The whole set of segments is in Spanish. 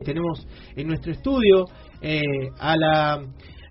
Tenemos en nuestro estudio a la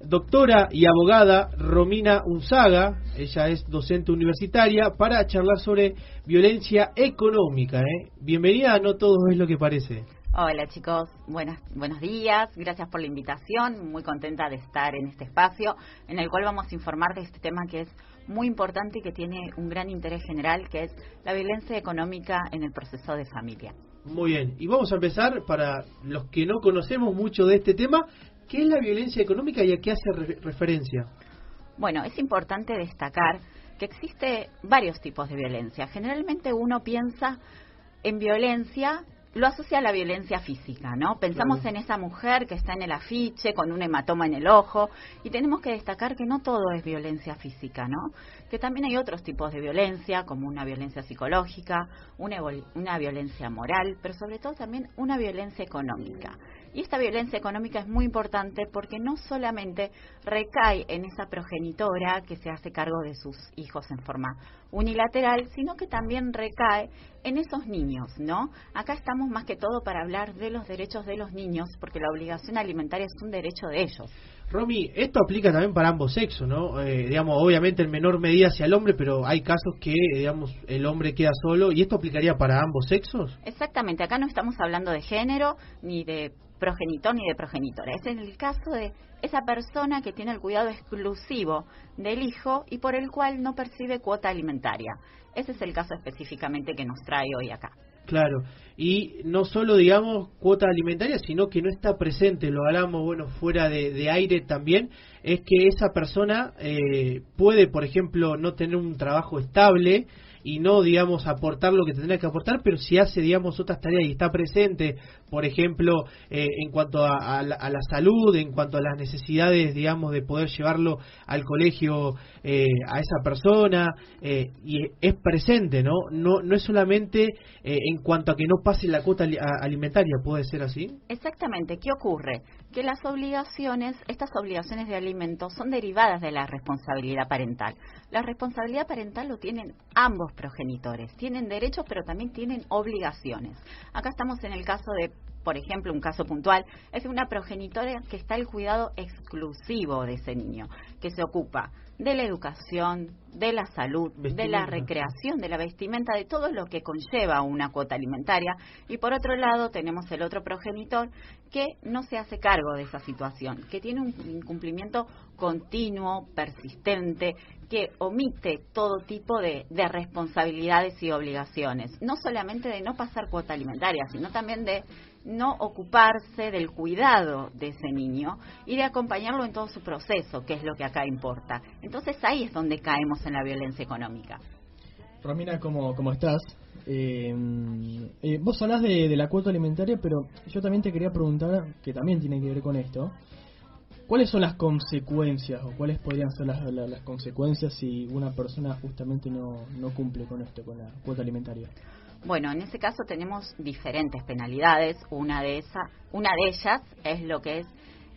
doctora y abogada Romina Unzaga. Ella es docente universitaria, para charlar sobre violencia económica. Bienvenida a No Todo es lo que parece. Hola chicos, buenos días, gracias por la invitación, muy contenta de estar en este espacio en el cual vamos a informar de este tema que es muy importante y que tiene un gran interés general, que es la violencia económica en el proceso de familia. Muy bien, y vamos a empezar, para los que no conocemos mucho de este tema, ¿qué es la violencia económica y a qué hace referencia? Bueno, es importante destacar que existe varios tipos de violencia. Generalmente uno piensa en violencia, lo asocia a la violencia física, ¿no? Pensamos en esa mujer que está en el afiche con un hematoma en el ojo, y tenemos que destacar que no todo es violencia física, ¿no? Que también hay otros tipos de violencia, como una violencia psicológica, una violencia moral, pero sobre todo también una violencia económica. Y esta violencia económica es muy importante porque no solamente recae en esa progenitora que se hace cargo de sus hijos en forma unilateral, sino que también recae en esos niños, ¿no? Acá estamos más que todo para hablar de los derechos de los niños, porque la obligación alimentaria es un derecho de ellos. Romy, esto aplica también para ambos sexos, ¿no? Digamos, obviamente en menor medida hacia el hombre, pero hay casos que, digamos, el hombre queda solo, ¿y esto aplicaría para ambos sexos? Exactamente, acá no estamos hablando de género, ni de progenitor ni de progenitora. Es en el caso de esa persona que tiene el cuidado exclusivo del hijo y por el cual no percibe cuota alimentaria. Ese es el caso específicamente que nos trae hoy acá. Claro, y no solo, digamos, cuota alimentaria, sino que no está presente, lo hablamos, bueno, fuera de aire también, es que esa persona puede, por ejemplo, no tener un trabajo estable y no, digamos, aportar lo que tendría que aportar, pero si hace, digamos, otras tareas y está presente, por ejemplo, en cuanto a la salud, en cuanto a las necesidades, digamos, de poder llevarlo al colegio a esa persona, y es presente, ¿no? No es solamente en cuanto a que no pase la cuota alimentaria, ¿puede ser así? Exactamente. ¿Qué ocurre? Que las obligaciones, estas obligaciones de alimentos son derivadas de la responsabilidad parental. La responsabilidad parental lo tienen ambos progenitores. Tienen derechos, pero también tienen obligaciones. Acá estamos en el caso de, por ejemplo, un caso puntual, es una progenitora que está al cuidado exclusivo de ese niño, que se ocupa de la educación, de la salud, de la recreación, de la vestimenta, de todo lo que conlleva una cuota alimentaria. Y por otro lado tenemos el otro progenitor que no se hace cargo de esa situación, que tiene un incumplimiento continuo, persistente, que omite todo tipo de responsabilidades y obligaciones, no solamente de no pasar cuota alimentaria, sino también de no ocuparse del cuidado de ese niño y de acompañarlo en todo su proceso, que es lo que acá importa. Entonces ahí es donde caemos en la violencia económica. Romina, ¿cómo estás? Vos hablás de la cuota alimentaria, pero yo también te quería preguntar, que también tiene que ver con esto, ¿cuáles son las consecuencias o cuáles podrían ser las consecuencias si una persona justamente no cumple con esto, con la cuota alimentaria? Bueno, en ese caso tenemos diferentes penalidades. Una de ellas es lo que es,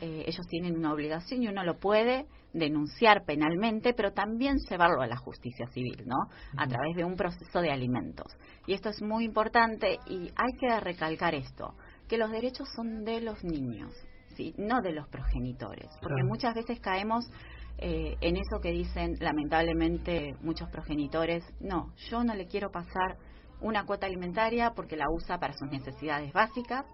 ellos tienen una obligación y uno lo puede denunciar penalmente, pero también llevarlo a la justicia civil, ¿no? A través de un proceso de alimentos. Y esto es muy importante y hay que recalcar esto, que los derechos son de los niños, ¿sí? No de los progenitores, porque muchas veces caemos en eso que dicen lamentablemente muchos progenitores: no, yo no le quiero pasar una cuota alimentaria porque la usa para sus necesidades básicas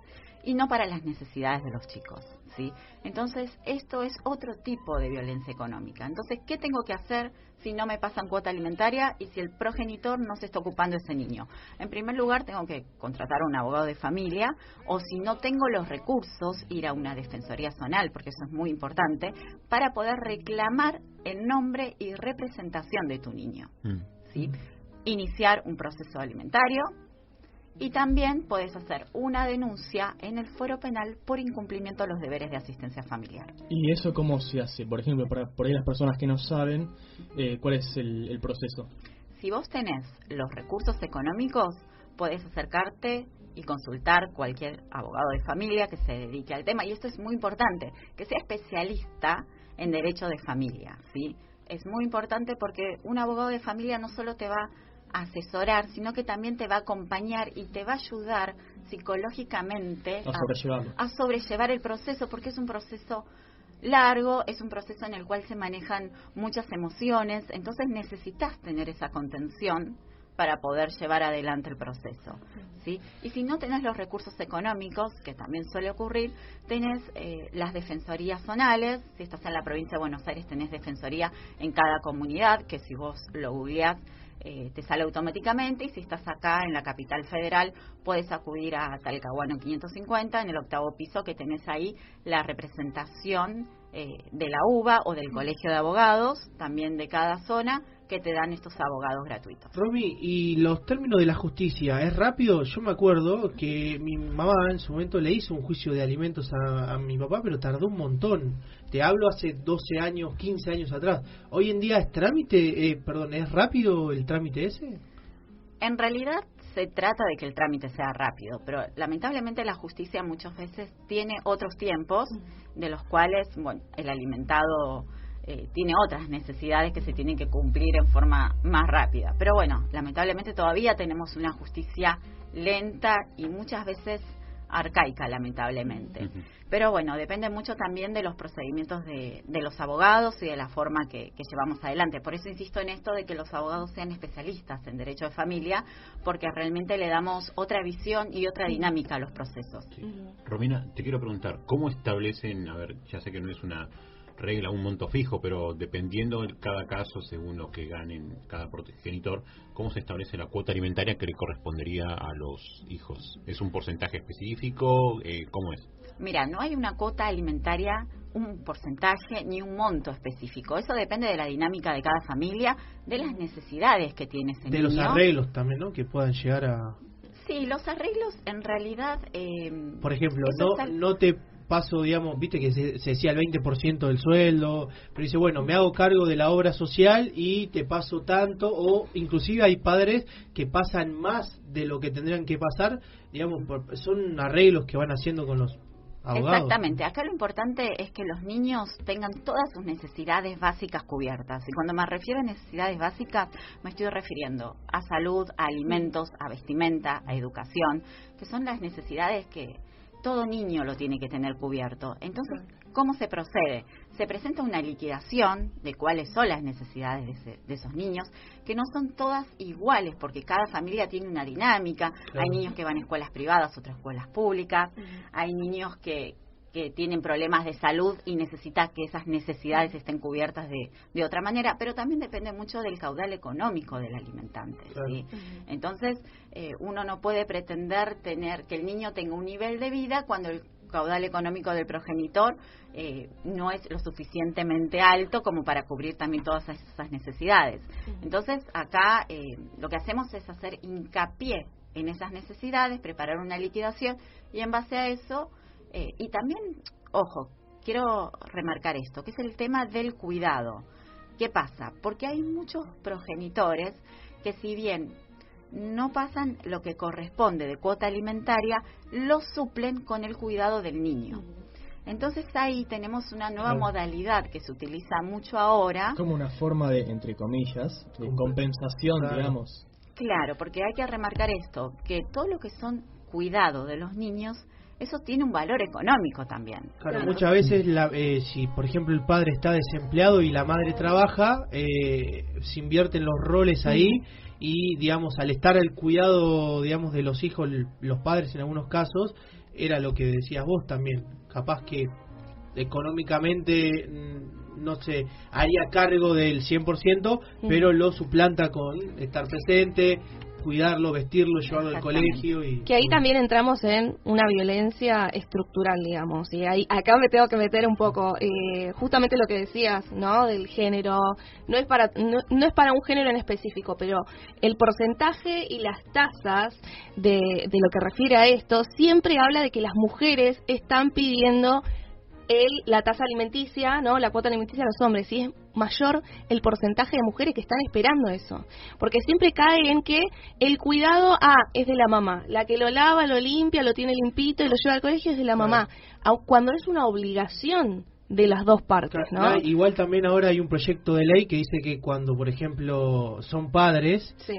y no para las necesidades de los chicos, ¿sí? Entonces, esto es otro tipo de violencia económica. Entonces, ¿qué tengo que hacer si no me pasan cuota alimentaria y si el progenitor no se está ocupando de ese niño? En primer lugar, tengo que contratar a un abogado de familia, o si no tengo los recursos, ir a una defensoría zonal, porque eso es muy importante, para poder reclamar el nombre y representación de tu niño, ¿sí? Iniciar un proceso alimentario y también puedes hacer una denuncia en el fuero penal por incumplimiento de los deberes de asistencia familiar. ¿Y eso cómo se hace? Por ejemplo, por ahí las personas que no saben, ¿cuál es el proceso? Si vos tenés los recursos económicos, podés acercarte y consultar cualquier abogado de familia que se dedique al tema. Y esto es muy importante, que sea especialista en derecho de familia, ¿sí? Es muy importante porque un abogado de familia no solo te va asesorar, sino que también te va a acompañar y te va a ayudar psicológicamente a sobrellevar el proceso, porque es un proceso largo, es un proceso en el cual se manejan muchas emociones, entonces necesitas tener esa contención para poder llevar adelante el proceso, ¿sí? Y si no tenés los recursos económicos, que también suele ocurrir, tenés las defensorías zonales. Si estás en la provincia de Buenos Aires, tenés defensoría en cada comunidad, que si vos lo googleás, te sale automáticamente, y si estás acá en la capital federal, puedes acudir a Talcahuano 550, en el 8º piso, que tenés ahí la representación de la UBA o del Colegio de Abogados, también de cada zona, que te dan estos abogados gratuitos. Romy, ¿y los términos de la justicia es rápido? Yo me acuerdo que mi mamá en su momento le hizo un juicio de alimentos a mi papá, pero tardó un montón. Te hablo hace 12 años, 15 años atrás. Hoy en día es ¿es rápido el trámite ese? En realidad se trata de que el trámite sea rápido, pero lamentablemente la justicia muchas veces tiene otros tiempos, de los cuales, bueno, el alimentado tiene otras necesidades que se tienen que cumplir en forma más rápida. Pero bueno, lamentablemente todavía tenemos una justicia lenta y muchas veces arcaica, lamentablemente. Pero bueno, depende mucho también de los procedimientos de los abogados y de la forma que llevamos adelante. Por eso insisto en esto de que los abogados sean especialistas en derecho de familia, porque realmente le damos otra visión y otra dinámica a los procesos. Sí. Romina, te quiero preguntar, ¿cómo establecen, ya sé que no es una regla, un monto fijo, pero dependiendo de cada caso, según lo que ganen cada progenitor, ¿cómo se establece la cuota alimentaria que le correspondería a los hijos? ¿Es un porcentaje específico? ¿Cómo es? Mira, no hay una cuota alimentaria, un porcentaje ni un monto específico. Eso depende de la dinámica de cada familia, de las necesidades que tiene ese niño. De los arreglos también, ¿no? Que puedan llegar a... Sí, los arreglos en realidad... Por ejemplo, no te paso, digamos, viste que se decía el 20% del sueldo, pero dice, bueno, me hago cargo de la obra social y te paso tanto, o inclusive hay padres que pasan más de lo que tendrían que pasar, digamos, son arreglos que van haciendo con los abogados. Exactamente, acá lo importante es que los niños tengan todas sus necesidades básicas cubiertas, y cuando me refiero a necesidades básicas me estoy refiriendo a salud, a alimentos, a vestimenta, a educación, que son las necesidades que todo niño lo tiene que tener cubierto. Entonces, ¿cómo se procede? Se presenta una liquidación de cuáles son las necesidades de esos niños, que no son todas iguales, porque cada familia tiene una dinámica. Claro. Hay niños que van a escuelas privadas, otras escuelas públicas. Hay niños que tienen problemas de salud y necesitan que esas necesidades estén cubiertas de otra manera, pero también depende mucho del caudal económico del alimentante. Claro. ¿Sí? Entonces, uno no puede pretender que el niño tenga un nivel de vida cuando el caudal económico del progenitor no es lo suficientemente alto como para cubrir también todas esas necesidades. Entonces, acá lo que hacemos es hacer hincapié en esas necesidades, preparar una liquidación, y en base a eso... y también, ojo, quiero remarcar esto, que es el tema del cuidado. ¿Qué pasa? Porque hay muchos progenitores que, si bien no pasan lo que corresponde de cuota alimentaria, lo suplen con el cuidado del niño. Entonces ahí tenemos una nueva modalidad que se utiliza mucho ahora. Como una forma de, entre comillas, de compensación, digamos. Claro, porque hay que remarcar esto, que todo lo que son cuidado de los niños, eso tiene un valor económico también. Claro, muchas veces, si por ejemplo el padre está desempleado y la madre trabaja, se invierten los roles ahí, y digamos, al estar al cuidado, digamos, de los hijos, los padres en algunos casos, era lo que decías vos también, capaz que económicamente no se haría cargo del 100%, pero lo suplanta con estar presente, cuidarlo, vestirlo, llevarlo al colegio. Que ahí también entramos en una violencia estructural, digamos, y ahí acá me tengo que meter un poco, justamente lo que decías, ¿no? Del género, no es para un género en específico, pero el porcentaje y las tasas de lo que refiere a esto siempre habla de que las mujeres están pidiendo la tasa alimenticia, ¿no? La cuota alimenticia a los hombres, y es mayor el porcentaje de mujeres que están esperando eso, porque siempre cae en que el cuidado es de la mamá, la que lo lava, lo limpia, lo tiene limpito y lo lleva al colegio es de la mamá, cuando es una obligación de las dos partes, ¿no? Claro, igual también ahora hay un proyecto de ley que dice que cuando, por ejemplo, son padres, Sí.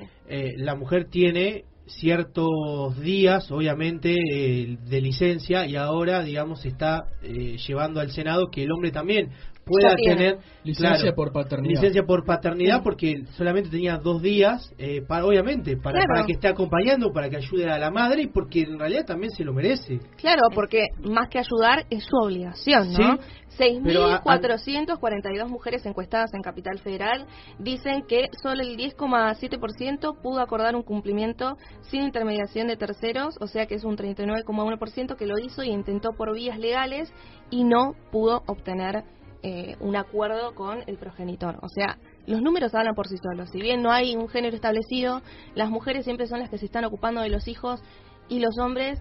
La mujer tiene ciertos días, obviamente, de licencia, y ahora, digamos, se está llevando al Senado que el hombre también pueda Ya tiene. tener Licencia por paternidad. licencia por paternidad, Sí. porque solamente tenía 2 días, obviamente, para Claro. que esté acompañando, para que ayude a la madre, y porque en realidad también se lo merece. Claro, porque más que ayudar es su obligación, ¿no? Sí, pero 6.442 mujeres encuestadas en Capital Federal dicen que solo el 10,7% pudo acordar un cumplimiento sin intermediación de terceros, o sea que es un 39,1% que lo hizo y intentó por vías legales y no pudo obtener un acuerdo con el progenitor. O sea, los números hablan por sí solos. Si bien no hay un género establecido, las mujeres siempre son las que se están ocupando de los hijos y los hombres,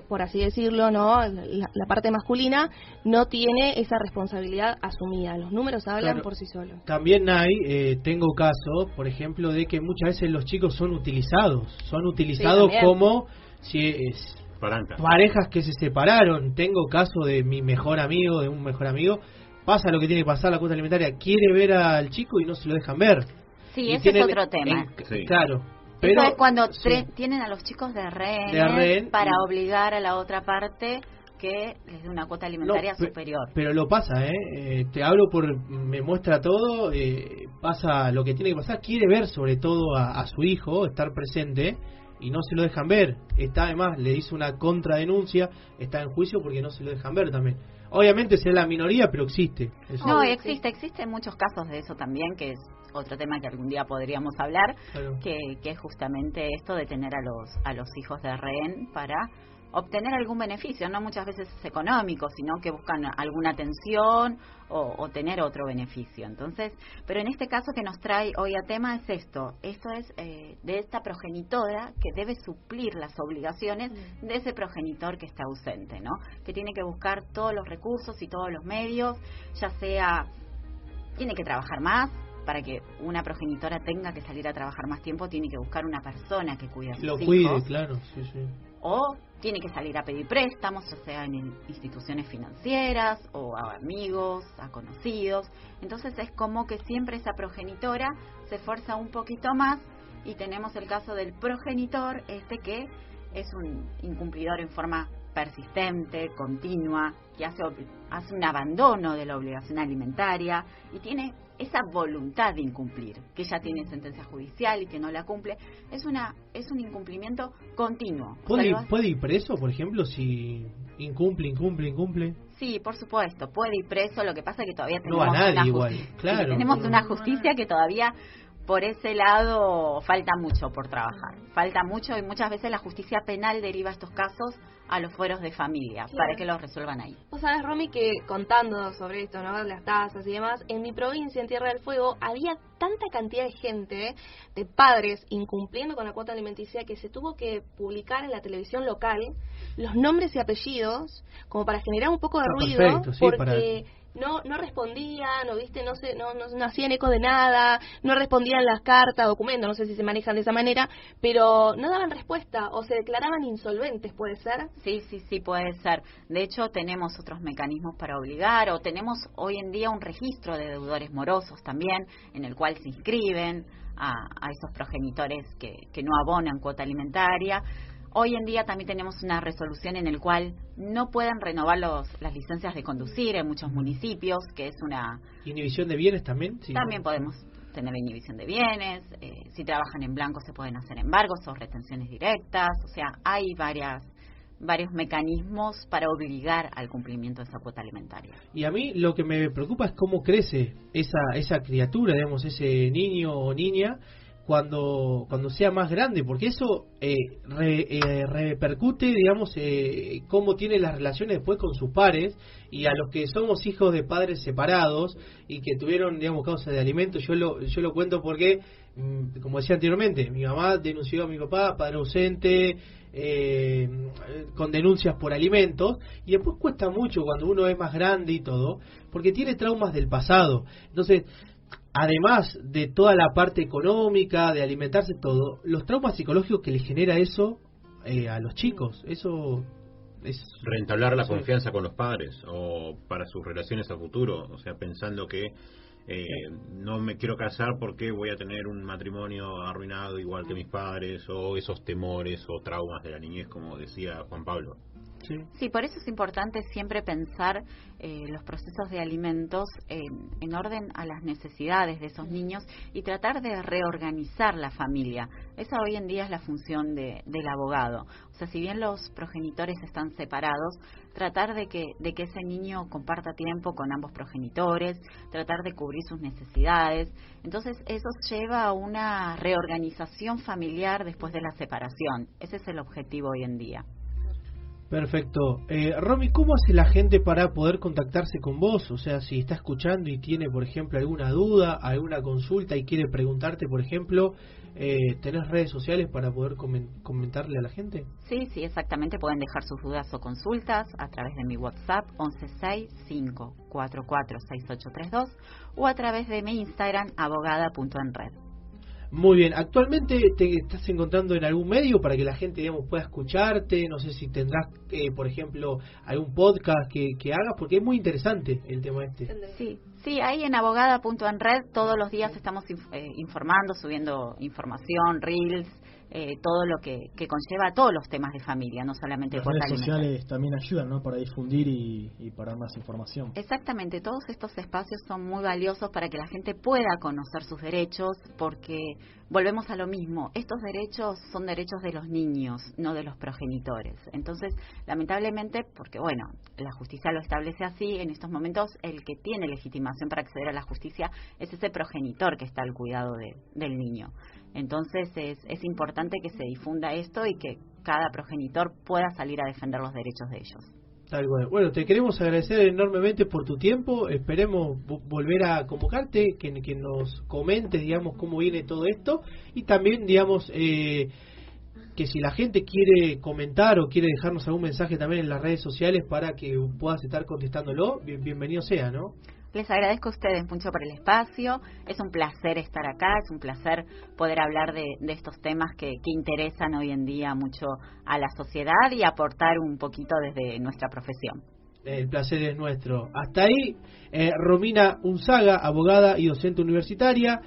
por así decirlo, no, la parte masculina no tiene esa responsabilidad asumida. Los números hablan Claro. por sí solos. También hay, tengo caso, por ejemplo, de que muchas veces los chicos son utilizados también. como si es Palanca. parejas que se separaron. Tengo caso de mi mejor amigo, de un mejor amigo, pasa lo que tiene que pasar, la cuota alimentaria, quiere ver al chico y no se lo dejan ver. Sí, Y ese es tienen otro tema. Sí. Claro, pero Eso es cuando sí. tienen a los chicos de rehén, De rehén, para y- obligar a la otra parte que les dé una cuota alimentaria No, superior. Pero lo pasa, te hablo me muestra todo, pasa lo que tiene que pasar, quiere ver sobre todo a su hijo, estar presente, y no se lo dejan ver. Está además, le hizo una contradenuncia, está en juicio porque no se lo dejan ver también. Obviamente será la minoría, pero existe. Eso. No, Obvio, existen muchos casos de eso también, que es otro tema que algún día podríamos hablar, Claro. que es justamente esto de tener a los hijos de rehén para obtener algún beneficio, no muchas veces es económico, sino que buscan alguna atención o tener otro beneficio. Entonces, pero en este caso que nos trae hoy a tema es esto es de esta progenitora que debe suplir las obligaciones de ese progenitor que está ausente, ¿no? Que tiene que buscar todos los recursos y todos los medios, ya sea, tiene que trabajar más, para que una progenitora tenga que salir a trabajar más tiempo, tiene que buscar una persona que cuide a sus Lo hijos. cuide, claro, sí, sí. O tiene que salir a pedir préstamos, ya sea en instituciones financieras o a amigos, a conocidos. Entonces es como que siempre esa progenitora se esfuerza un poquito más, y tenemos el caso del progenitor que es un incumplidor en forma persistente, continua, que hace un abandono de la obligación alimentaria y tiene esa voluntad de incumplir, que ya tiene sentencia judicial y que no la cumple. Es un incumplimiento continuo. ¿Puede ir preso, por ejemplo, si incumple? Sí, por supuesto, puede ir preso. Lo que pasa es que todavía No tenemos va nadie una igual, justicia, claro. sí, tenemos No, una no, justicia que todavía por ese lado falta mucho por trabajar. Falta mucho, y muchas veces la justicia penal deriva estos casos a los fueros de familia, Claro. para que los resuelvan ahí. Vos sabés, Romy, que contando sobre esto, ¿no? Las tasas y demás, en mi provincia, en Tierra del Fuego, había tanta cantidad de gente, de padres, incumpliendo con la cuota alimenticia, que se tuvo que publicar en la televisión local los nombres y apellidos, como para generar un poco de Está ruido, perfecto, sí, porque no respondían, o viste, no hacían eco de nada, no respondían las cartas, documentos, no sé si se manejan de esa manera, pero no daban respuesta, o se declaraban insolventes, ¿puede ser? Sí, puede ser. De hecho, tenemos otros mecanismos para obligar, o tenemos hoy en día un registro de deudores morosos también, en el cual se inscriben a esos progenitores que no abonan cuota alimentaria. Hoy en día también tenemos una resolución en el cual no pueden renovar las licencias de conducir en muchos municipios, que es una... ¿Inhibición de bienes también? Sí. También podemos tener inhibición de bienes, si trabajan en blanco se pueden hacer embargos o retenciones directas, o sea, hay varios mecanismos para obligar al cumplimiento de esa cuota alimentaria. Y a mí lo que me preocupa es cómo crece esa criatura, digamos, ese niño o niña, cuando sea más grande, porque eso repercute, digamos, cómo tiene las relaciones después con sus pares, y a los que somos hijos de padres separados y que tuvieron, digamos, causa de alimento. Yo lo cuento porque, como decía anteriormente, mi mamá denunció a mi papá, padre ausente, con denuncias por alimentos, y después cuesta mucho cuando uno es más grande y todo, porque tiene traumas del pasado. Entonces, además de toda la parte económica, de alimentarse, todo, los traumas psicológicos que le genera eso a los chicos, eso reentablar la sí. confianza con los padres o para sus relaciones a futuro, o sea, pensando que no me quiero casar porque voy a tener un matrimonio arruinado igual que mis padres, o esos temores o traumas de la niñez, como decía Juan Pablo. Sí, por eso es importante siempre pensar los procesos de alimentos en orden a las necesidades de esos niños y tratar de reorganizar la familia. Esa hoy en día es la función del abogado. O sea, si bien los progenitores están separados, tratar de que ese niño comparta tiempo con ambos progenitores, tratar de cubrir sus necesidades. Entonces, eso lleva a una reorganización familiar después de la separación. Ese es el objetivo hoy en día. Perfecto. Romy, ¿cómo hace la gente para poder contactarse con vos? O sea, si está escuchando y tiene, por ejemplo, alguna duda, alguna consulta y quiere preguntarte, por ejemplo, ¿tenés redes sociales para poder comentarle a la gente? Sí, exactamente. Pueden dejar sus dudas o consultas a través de mi WhatsApp 116-544-6832 o a través de mi Instagram abogada.enred. Muy bien, ¿actualmente te estás encontrando en algún medio para que la gente, digamos, pueda escucharte? No sé si tendrás, por ejemplo, algún podcast que hagas, porque es muy interesante el tema este. Sí, ahí en abogada.enred todos los días estamos informando, subiendo información, reels, todo lo que conlleva todos los temas de familia, no solamente las cuota redes alimentaria. sociales también ayudan, ¿no?, para difundir y para dar más información. Exactamente, todos estos espacios son muy valiosos para que la gente pueda conocer sus derechos, porque volvemos a lo mismo, estos derechos son derechos de los niños, no de los progenitores. Entonces, lamentablemente, porque bueno, la justicia lo establece así, en estos momentos el que tiene legitimación para acceder a la justicia es ese progenitor que está al cuidado del niño. Entonces es importante que se difunda esto y que cada progenitor pueda salir a defender los derechos de ellos. Tal cual. Bueno, te queremos agradecer enormemente por tu tiempo. Esperemos volver a convocarte, que nos comentes, digamos, cómo viene todo esto. Y también, digamos, que si la gente quiere comentar o quiere dejarnos algún mensaje también en las redes sociales para que puedas estar contestándolo, bienvenido sea, ¿no? Les agradezco a ustedes mucho por el espacio. Es un placer estar acá, es un placer poder hablar de estos temas que interesan hoy en día mucho a la sociedad y aportar un poquito desde nuestra profesión. El placer es nuestro. Hasta ahí, Romina Unzaga, abogada y docente universitaria.